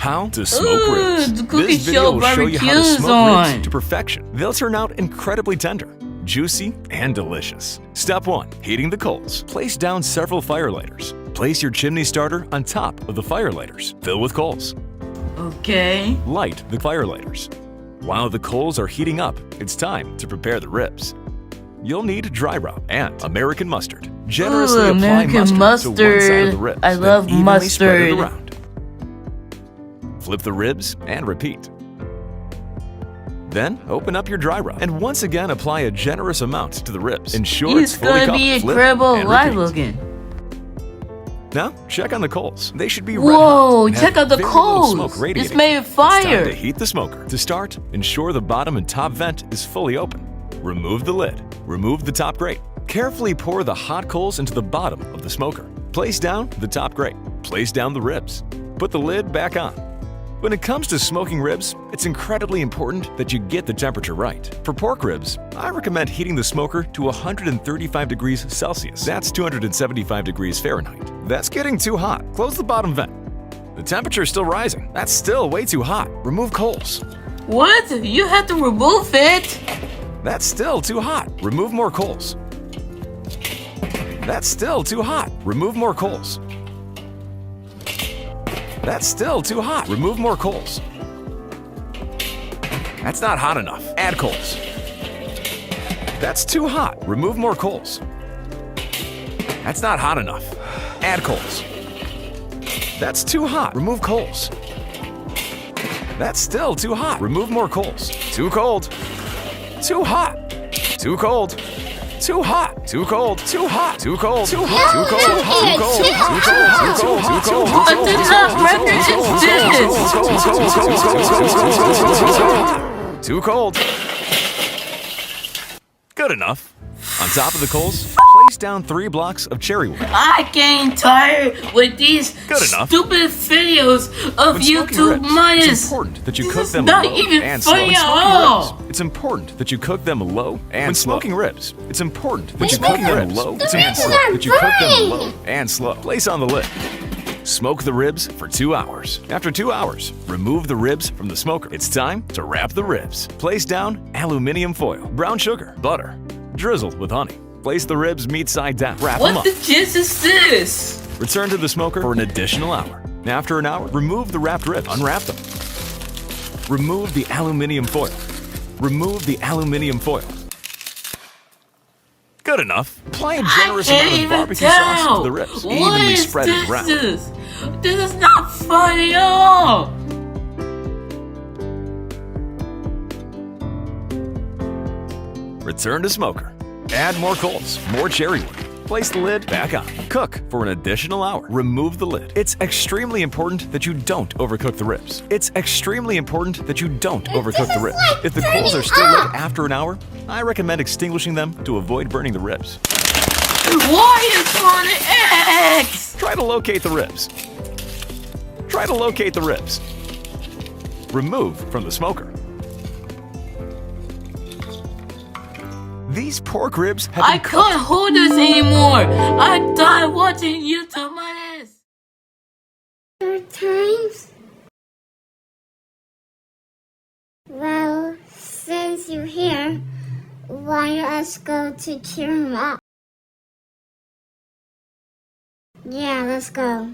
How to smoke ribs. The cookie This video show will show you how to barbecues smoke ribs on. to perfection. They'll turn out incredibly tender, juicy, and delicious. Step 1. Heating the coals. Place down several fire lighters. Place your chimney starter on top of the fire lighters. Fill with coals. Okay. Light the fire lighters. While the coals are heating up, it's time to prepare the ribs. You'll need dry rub and American mustard. Generously apply American mustard to one side of the mustard. ribs. I then love evenly spread it mustard. around. Flip the ribs and repeat. Then open up your dry rub and once again apply a generous amount to the ribs. Ensure it's It's fully gonna covered. be Flip incredible and live repeat. looking. Now check on the coals. They should be red Whoa, hot and check have out the very little coals. smoke It's radiating. made of It's time fire. to heat the smoker. To start, ensure the bottom and top vent is fully open. Remove the lid. Remove the top grate. Carefully pour the hot coals into the bottom of the smoker. Place down the top grate. Place down the ribs. Put the lid back on. When it comes to smoking ribs, it's incredibly important that you get the temperature right. For pork ribs, I recommend heating the smoker to 135 degrees Celsius. That's 275 degrees Fahrenheit. That's getting too hot. Close the bottom vent. The temperature is still rising. That's still way too hot. Remove coals. What? You have to remove it? That's still too hot. Remove more coals. That's still too hot. Remove more coals. That's still too hot. Remove more coals. That's not hot enough. Add coals. That's too hot. Remove more coals. That's not hot enough. Add coals. That's too hot. Remove coals. That's still too hot. Remove more coals. Too cold. Too hot. Too cold. Too hot. Too cold. Too hot. Too cold. Too hot. Too cold. Too cold. Too cold. Too cold. Too cold. What the top record is this? Too cold. Good enough. On top of the coals, place down 3 blocks of cherry wood. I getting tired with these Good enough. stupid videos of When smoking YouTube ribs, minus. it's important that you This cook is them not low even and slow. funny When at smoking all. ribs, it's important that you cook them low and slow. When smoking ribs, it's important that you Wait, cook wait, them wait. low. The It's ribs important are that you cook them burning. low and slow. Place on the lid. Smoke the ribs for 2 hours. After 2 hours, remove the ribs from the smoker. It's time to wrap the ribs. Place down aluminum foil, brown sugar, butter, drizzled with honey. Place the ribs meat side down. Wrap them What up. the jizz is this? Return to the smoker for an additional hour. After an hour, remove the wrapped ribs. Unwrap them. Remove the aluminum foil. Remove the aluminum foil. Good enough. Apply a generous I can't amount of even barbecue sauce tell. to the ribs. What Evenly is spread it around. this? This is not funny at all. Return to smoker. Add more coals, more cherry wood. Place the lid back on. Cook for an additional hour. Remove the lid. It's extremely important that you don't overcook the ribs. It's extremely important that you don't overcook the ribs. like If the coals are burning still lit up. after an hour, I recommend extinguishing them to avoid burning the ribs. Why is on X? Try to locate the ribs. Try to locate the ribs. Remove from the smoker. These pork ribs have I been cooked. can't hold this anymore. I died watching YouTube minus. Third times? Well, since you're here, why don't us go to cheer him up? Yeah, let's go.